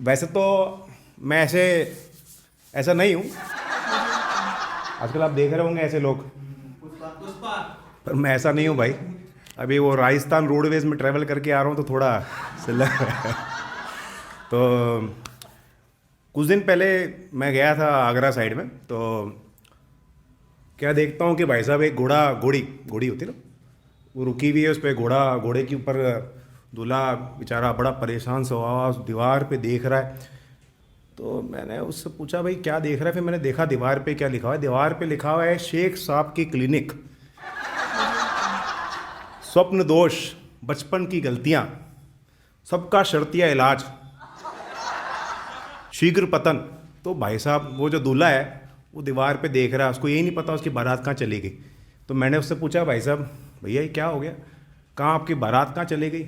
वैसे तो मैं ऐसा नहीं हूँ। आजकल आप देख रहे होंगे ऐसे लोग, पर मैं ऐसा नहीं हूँ भाई। अभी वो राजस्थान रोडवेज में ट्रैवल करके आ रहा हूँ तो थोड़ा सिला तो कुछ दिन पहले मैं गया था आगरा साइड में, तो क्या देखता हूँ कि भाई साहब एक घोड़ी घोड़ी होती है ना, वो रुकी हुई है। उस पर घोड़े के ऊपर दूल्हा बेचारा बड़ा परेशान सा हुआ उस दीवार पे देख रहा है। तो मैंने उससे पूछा भाई क्या देख रहा है। फिर मैंने देखा दीवार पे क्या लिखा हुआ है। दीवार पे लिखा हुआ है शेख साहब की क्लिनिक, स्वप्न दोष, बचपन की गलतियां, सबका शर्तिया इलाज, शीघ्र पतन। तो भाई साहब वो जो दूल्हा है वो दीवार पे देख रहा है, उसको यही नहीं पता उसकी बारात कहाँ चली गई। तो मैंने उससे पूछा भाई साहब भैया ये क्या हो गया, कहाँ आपकी बारात कहाँ चली गई।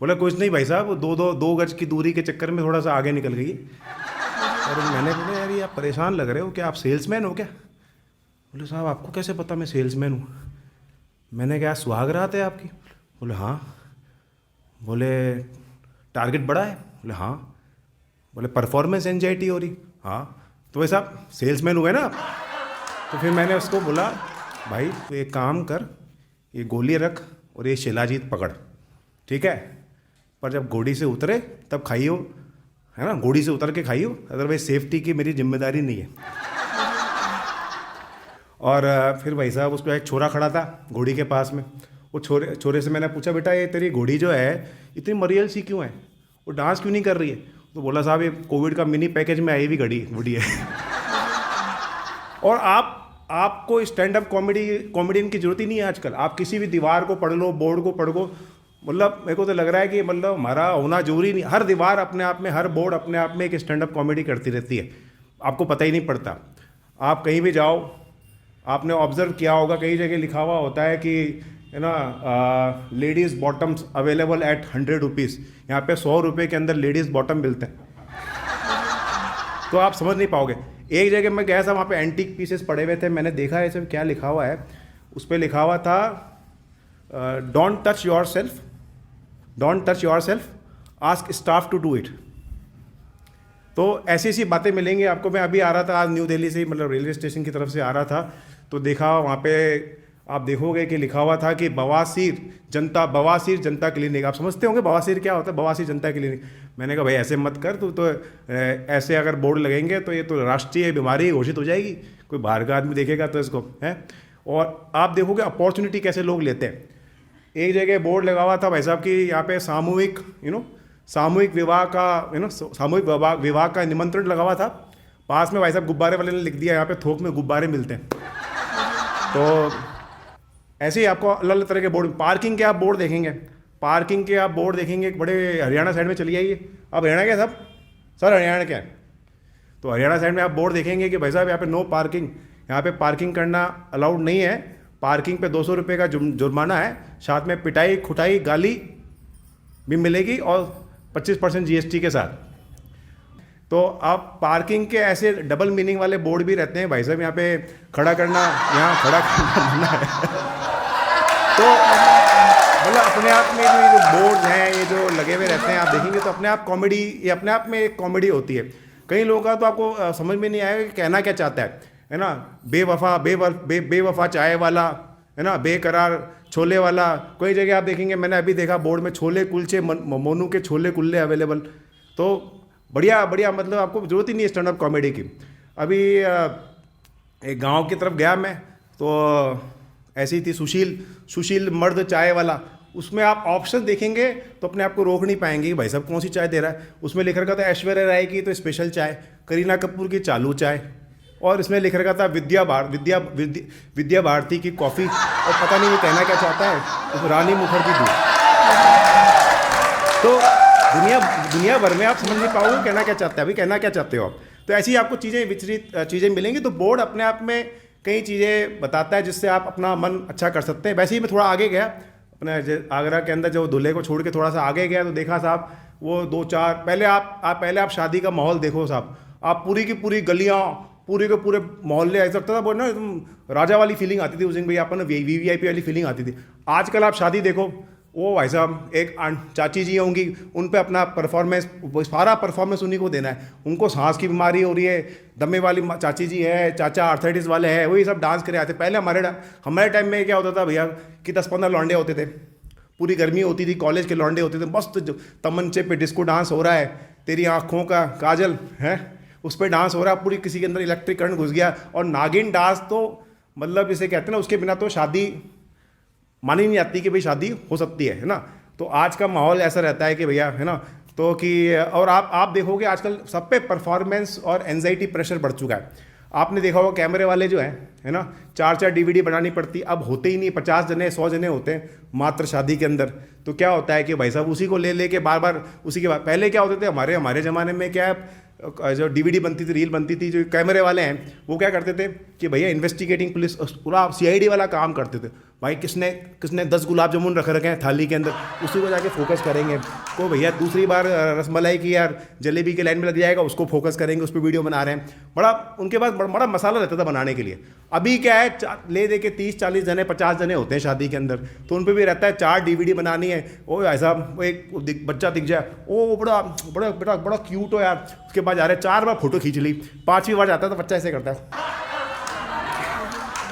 बोला कुछ नहीं भाई साहब, वो दो गज की दूरी के चक्कर में थोड़ा सा आगे निकल गई। और मैंने बोला यार ये आप परेशान लग रहे हो, क्या आप सेल्समैन हो क्या। बोले साहब आपको कैसे पता मैं सेल्समैन हूँ। मैंने कहा सुहाग रात है आपकी। बोले हाँ। बोले टारगेट बड़ा है। बोले हाँ। बोले परफॉर्मेंस एंजाइटी हो रही। हाँ। तो वैसे आप सेल्समैन हुए ना आप। तो फिर मैंने उसको बोला भाई तो एक काम कर, ये गोली रख और ये शिलाजीत पकड़, ठीक है, पर जब घोड़ी से उतरे तब खाइयो, है ना, घोड़ी से उतर के खाइयो, अदरवाइज सेफ्टी की मेरी जिम्मेदारी नहीं है। और फिर भाई साहब उसको एक छोरा खड़ा था घोड़ी के पास में। वो छोरे से मैंने पूछा बेटा ये तेरी घोड़ी जो है इतनी मरियल सी क्यों है, वो डांस क्यों नहीं कर रही है। तो बोला साहब ये कोविड का मिनी पैकेज में आई हुई घोड़ी है। और आपको स्टैंड अप कॉमेडियन की जरूरत ही नहीं है आजकल। आप किसी भी दीवार को पढ़ लो, बोर्ड को पढ़ लो, मतलब मेरे को तो लग रहा है कि मतलब हमारा होना जरूरी नहीं। हर दीवार अपने आप में, हर बोर्ड अपने आप में एक स्टैंड अप कॉमेडी करती रहती है, आपको पता ही नहीं पड़ता। आप कहीं भी जाओ, आपने ऑब्जर्व किया होगा कई जगह लिखा हुआ होता है कि है ना ladies bottoms available at 100 rupees. यहाँ पे 100 रुपये के अंदर लेडीज़ बॉटम मिलते हैं। तो आप समझ नहीं पाओगे। एक जगह मैं गया था, वहाँ पे एंटीक पीसेस पड़े हुए थे। मैंने देखा ऐसे क्या लिखा हुआ है, उस पर लिखा हुआ था don't touch yourself, don't touch yourself, ask staff to do it. तो ऐसी ऐसी बातें मिलेंगी आपको। मैं अभी आ रहा था आज न्यू दिल्ली से, मतलब रेलवे स्टेशन की तरफ से आ रहा था, तो देखा वहाँ पे आप देखोगे कि लिखा हुआ था कि बवासीर जनता क्लिनिक। आप समझते होंगे बवासीर क्या होता है, बवासीर जनता क्लिनिक। मैंने कहा भाई ऐसे मत कर तू तो ऐसे अगर बोर्ड लगेंगे तो ये तो राष्ट्रीय बीमारी घोषित हो जाएगी, कोई बाहर का आदमी देखेगा तो इसको है। और आप देखोगे अपॉर्चुनिटी कैसे लोग लेते हैं। एक जगह बोर्ड लगा हुआ था भाई साहब कि यहाँ पे सामूहिक विवाह का सामूहिक विवाह का निमंत्रण लगा हुआ था। पास में भाई साहब गुब्बारे वाले ने लिख दिया यहाँ पे थोक में गुब्बारे मिलते हैं। तो ऐसे ही आपको अलग अलग तरह के बोर्ड, पार्किंग के आप बोर्ड देखेंगे, पार्किंग के आप बोर्ड देखेंगे। बड़े हरियाणा साइड में चली आइए। अब हरियाणा क्या साहब, सर हरियाणा क्या है। तो हरियाणा साइड में आप बोर्ड देखेंगे कि भाई साहब यहाँ पे नो पार्किंग, यहाँ पे पार्किंग करना अलाउड नहीं है। पार्किंग पे 200 रुपये का जुर्माना है, साथ में पिटाई खुटाई गाली भी मिलेगी और 25% GST के साथ। तो आप पार्किंग के ऐसे डबल मीनिंग वाले बोर्ड भी रहते हैं भाई साहब। यहाँ पे खड़ा करना, यहाँ खड़ा करना मना है। तो मतलब अपने आप में ये जो बोर्ड हैं, ये जो लगे हुए रहते हैं, आप देखेंगे तो अपने आप कॉमेडी, ये अपने आप में एक कॉमेडी होती है। कई लोगों का तो आपको समझ में नहीं आएगा कि कहना क्या चाहता है ना। बेवफा चाय वाला, है ना, बेकरार छोले वाला। कोई जगह आप देखेंगे, मैंने अभी देखा बोर्ड में छोले कुलचे, मोनू के छोले कुल्ले अवेलेबल। तो बढ़िया बढ़िया, मतलब आपको जरूरत ही नहीं है स्टैंड अप कॉमेडी की। अभी एक गांव की तरफ गया मैं, तो ऐसी थी सुशील मर्द चाय वाला। उसमें आप ऑप्शन देखेंगे तो अपने आप को रोक नहीं पाएंगे कि भाई साहब कौन सी चाय दे रहा है। उसमें लिख रखा था ऐश्वर्या राय की तो स्पेशल चाय, करीना कपूर की चालू चाय, और इसमें लिख रखा था विद्या भारती की कॉफ़ी, और पता नहीं वो कहना क्या चाहता है, तो रानी मुखर्जी दूध। तो दुनिया भर में आप समझ नहीं पाओगे कहना क्या चाहता है, अभी कहना क्या चाहते हो आप। तो ऐसी आपको विचलित चीज़ें मिलेंगी। तो बोर्ड अपने आप में कई चीज़ें बताता है जिससे आप अपना मन अच्छा कर सकते हैं। वैसे ही मैं थोड़ा आगे गया, अपने आगरा के अंदर जो दूल्हे को छोड़ के थोड़ा सा आगे गया, तो देखा साहब वो 2-4 पहले आप शादी का माहौल देखो साहब। आप पूरी की पूरी गलियाँ, पूरे के पूरे मोहल्ले, ऐसा लगता था वो ना एकदम राजा वाली फीलिंग आती थी उस दिन, भैया अपन VVIP वाली फीलिंग आती थी। आजकल आप शादी देखो, वो भाई साहब एक चाची जी होंगी, उन पे अपना परफॉर्मेंस, सारा परफॉर्मेंस उन्हीं को देना है। उनको सांस की बीमारी हो रही है, दमे वाली चाची जी है, चाचा आर्थराइटिस वाले हैं, वही सब डांस करे आते। पहले हमारे टाइम में क्या होता था भैया कि 10-15 लौंडे होते थे, पूरी गर्मी होती थी, कॉलेज के लौंडे होते थे, मस्त तमंचे पे डिस्को डांस हो रहा है, तेरी आँखों का काजल है उस पर डांस हो रहा है, पूरी किसी के अंदर इलेक्ट्रिक करंट घुस गया। और नागिन डांस तो मतलब इसे कहते हैं ना, उसके बिना तो शादी मानी नहीं जाती कि भाई शादी हो सकती है ना। तो आज का माहौल ऐसा रहता है कि भैया है ना, तो कि और आप देखोगे आजकल सब पे परफॉर्मेंस और एंजाइटी प्रेशर बढ़ चुका है। आपने देखा होगा कैमरे वाले जो है ना, 4-4 डीवीडी बनानी पड़ती, अब होते ही नहीं, 50 जने 100 जने होते हैं मात्र शादी के अंदर। तो क्या होता है कि भाई साहब उसी को ले के बार बार उसी के बाद, पहले क्या होते थे हमारे ज़माने में, क्या जो डीवीडी बनती थी, रील बनती थी, जो कैमरे वाले हैं वो क्या करते थे कि भैया इन्वेस्टिगेटिंग पुलिस पूरा सीआईडी वाला काम करते थे। भाई किसने 10 गुलाब जामुन रख रखे हैं थाली के अंदर, उसी को जाके फोकस करेंगे। तो भैया दूसरी बार रसमलाई की यार जलेबी के लाइन में लग जाएगा, उसको फोकस करेंगे, उस पर वीडियो बना रहे हैं। बड़ा उनके पास बड़ा मसाला रहता था बनाने के लिए। अभी क्या है, ले दे के 30-40 जने 50 जने होते हैं शादी के अंदर, तो उन पर भी रहता है 4 डीवीडी बनानी है। ओ भाई साहब, वो एक बच्चा दिख जाए, ओ बड़ा बड़ा बड़ा बड़ा क्यूट हो यार, उसके बाद जा रहे 4 बार फोटो खींच ली, 5वीं बार जाता है तो बच्चा ऐसे करता है।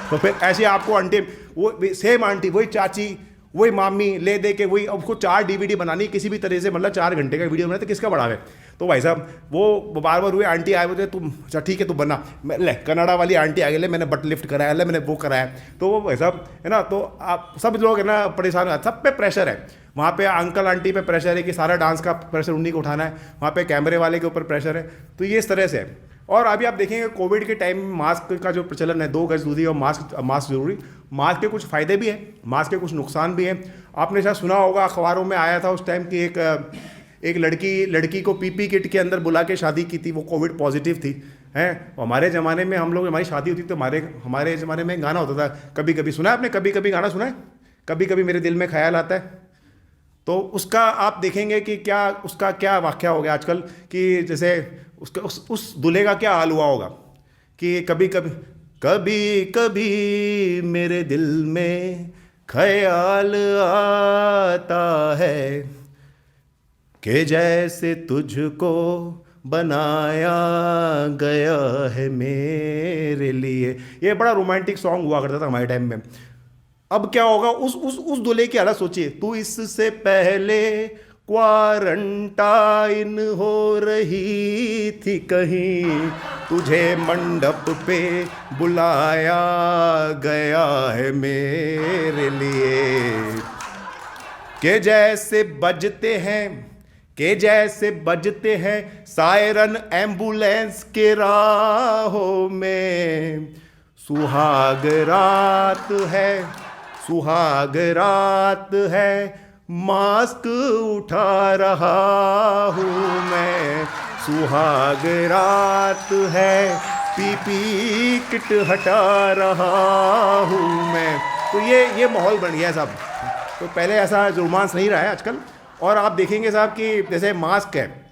तो फिर ऐसे आपको आंटी, वो सेम आंटी, वही चाची, वही मामी ले दे के वही, अब उसको 4 डीवीडी बनानी किसी भी तरह से, मतलब 4 घंटे का वीडियो बनाए तो किसका बड़ा है। तो भाई साहब वो बार हुए आंटी आए हुए थे, तुम अच्छा ठीक है तू बना, मैं ले कनाडा वाली आंटी आ गई, ले मैंने बट लिफ्ट कराया, ले मैंने वो कराया। तो वो भाई साहब है ना, तो आप सब लोग है ना परेशान, सब पे प्रेशर है। वहाँ पे अंकल आंटी पे प्रेशर है कि सारा डांस का प्रेशर उन्हीं को उठाना है, वहाँ पे कैमरे वाले के ऊपर प्रेशर है। तो ये इस तरह से है। और अभी आप देखेंगे कोविड के टाइम में मास्क का जो प्रचलन है, 2 गज दूरी और मास्क जरूरी। मास्क के कुछ फ़ायदे भी हैं, मास्क के कुछ नुकसान भी हैं। आपने शायद सुना होगा, अखबारों में आया था उस टाइम की एक लड़की को पीपी किट के अंदर बुला के शादी की थी, वो कोविड पॉजिटिव थी हैं। हमारे ज़माने में हमारी शादी होती तो हमारे ज़माने में गाना होता था, कभी कभी सुना है आपने, कभी कभी गाना सुना है, कभी कभी मेरे दिल में ख्याल आता है। तो उसका आप देखेंगे कि उसका क्या वाक़या हो गया आजकल, कि जैसे उस दूल्हे का क्या हाल हुआ होगा कि कभी कभी मेरे दिल में ख्याल आता है कि जैसे तुझको बनाया गया है मेरे लिए। ये बड़ा रोमांटिक सॉन्ग हुआ करता था हमारे टाइम में। अब क्या होगा, उस दूल्हे की हालत सोचिए। तू इससे पहले क्वारंटाइन हो रही थी कहीं, तुझे मंडप पे बुलाया गया है मेरे लिए। के जैसे बजते हैं सायरन एम्बुलेंस के राहों में, सुहाग रात है मास्क उठा रहा हूँ मैं, सुहाग रात है पीपी किट हटा रहा हूँ मैं। तो ये माहौल बन गया साहब। तो पहले ऐसा रोमांस नहीं रहा है आजकल। और आप देखेंगे साहब कि जैसे मास्क है,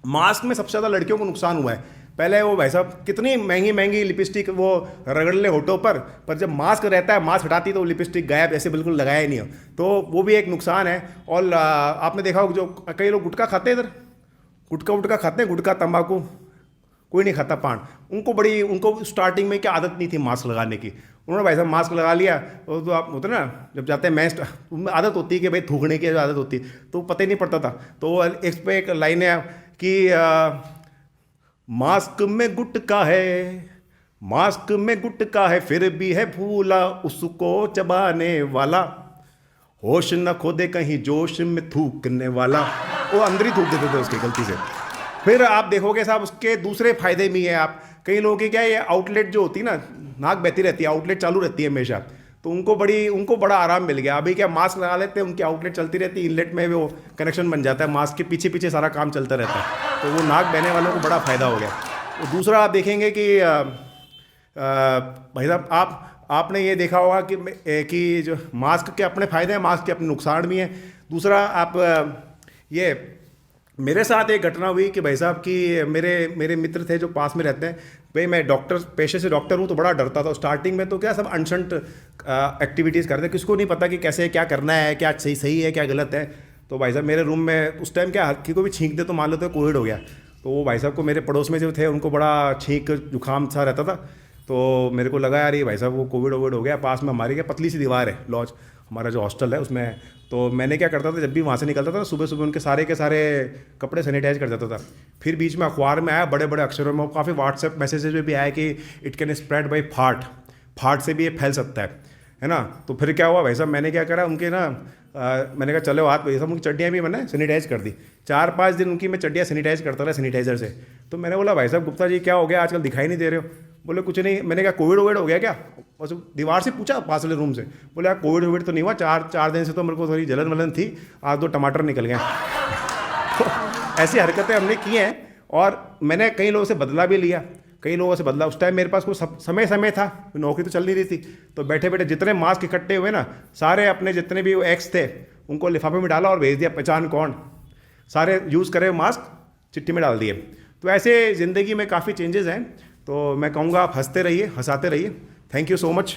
मास्क में सबसे ज़्यादा लड़कियों को नुकसान हुआ है। पहले वो भाई साहब कितनी महंगी लिपस्टिक वो रगड़ ले होठों पर जब मास्क रहता है, मास्क हटाती तो वो लिपस्टिक गायब, ऐसे बिल्कुल लगाया ही नहीं हो। तो वो भी एक नुकसान है। और आपने देखा होगा जो कई लोग गुटखा खाते हैं, इधर गुटखा खाते हैं, गुटखा तंबाकू, कोई नहीं खाता पान। उनको स्टार्टिंग में क्या आदत नहीं थी मास्क लगाने की, उन्होंने भाई साहब मास्क लगा लिया। तो आप होते ना जब जाते हैं मैच, उनमें आदत होती है कि भाई थूकने की आदत होती है, तो पता ही नहीं पड़ता था। तो इस पर एक लाइन है कि मास्क में गुटका है फिर भी है फूला उसको चबाने वाला, होश न खो दे कहीं जोश में थूकने वाला। वो अंदर ही थूक देते थे उसकी गलती से। फिर आप देखोगे साहब उसके दूसरे फायदे भी हैं। आप कई लोगों की क्या ये आउटलेट जो होती है ना, नाक बहती रहती है, आउटलेट चालू रहती है हमेशा, तो उनको बड़ा आराम मिल गया। अभी क्या मास्क लगा लेते हैं, उनकी आउटलेट चलती रहती है, इनलेट में वो कनेक्शन बन जाता है, मास्क के पीछे सारा काम चलता रहता है। तो वो नाक बहने वालों को बड़ा फ़ायदा हो गया। तो दूसरा आप देखेंगे कि भाई साहब आपने ये देखा होगा कि जो मास्क के अपने फ़ायदे हैं, मास्क के अपने नुकसान भी हैं। दूसरा आप ये मेरे साथ एक घटना हुई कि भाई साहब कि मेरे मेरे मित्र थे जो पास में रहते हैं। भाई मैं डॉक्टर, पेशे से डॉक्टर हूँ, तो बड़ा डरता था स्टार्टिंग में। तो क्या सब अनशंट एक्टिविटीज़ करते हैं, किसको नहीं पता कि कैसे क्या करना है, क्या सही सही है क्या गलत है। तो भाई साहब मेरे रूम में उस टाइम क्या हल्की को भी छींक दे तो मान लो तो कोविड हो गया। तो वो भाई साहब को, मेरे पड़ोस में जो थे, उनको बड़ा छींक जुकाम सा रहता था। तो मेरे को लगा यार ये भाई साहब को कोविड वोविड हो गया। पास में हमारी क्या पतली सी दीवार है, लॉज हमारा जो हॉस्टल है उसमें। तो मैंने क्या करता था, जब भी वहाँ से निकलता था सुबह सुबह उनके सारे के सारे कपड़े सैनिटाइज कर देता था। फिर बीच में अखबार में आया बड़े बड़े अक्षरों में, काफ़ी व्हाट्सएप मैसेजेस में भी आया कि इट कैन स्प्रेड बाई फाट, फाट से भी ये फैल सकता है ना। तो फिर क्या हुआ भाई साहब, मैंने क्या करा उनके ना मैंने कहा चलो हाथ भाई साहब, उनकी चड्डियाँ भी मैंने सैनिटाइज कर दी। 4-5 दिन उनकी मैं चड्डियाँ सैनिटाइज करता रहा सैनिटाइजर से। तो मैंने बोला भाई साहब गुप्ता जी क्या हो गया, आजकल दिखाई नहीं दे रहे हो। बोले कुछ नहीं। मैंने कहा कोविड वोविड हो गया क्या। बस दीवार से पूछा पास वाले रूम से। बोले यार कोविड वोविड तो नहीं हुआ, 4 दिन से तो मेरे को थोड़ी जलन वलन थी, आज 2 टमाटर निकल गए। तो ऐसी हरकतें हमने की हैं। और मैंने कई लोगों से बदला भी लिया, कई लोगों से बदला। उस टाइम मेरे पास कोई समय था, नौकरी तो चल नहीं रही थी। तो बैठे बैठे जितने मास्क इकट्ठे हुए ना, सारे अपने जितने भी एक्स थे उनको लिफाफे में डाला और भेज दिया, पहचान कौन, सारे यूज़ करे मास्क चिट्ठी में डाल दिए। तो ऐसे ज़िंदगी में काफ़ी चेंजेस हैं। तो मैं कहूँगा आप हंसते रहिए, हंसाते रहिए। Thank you so much.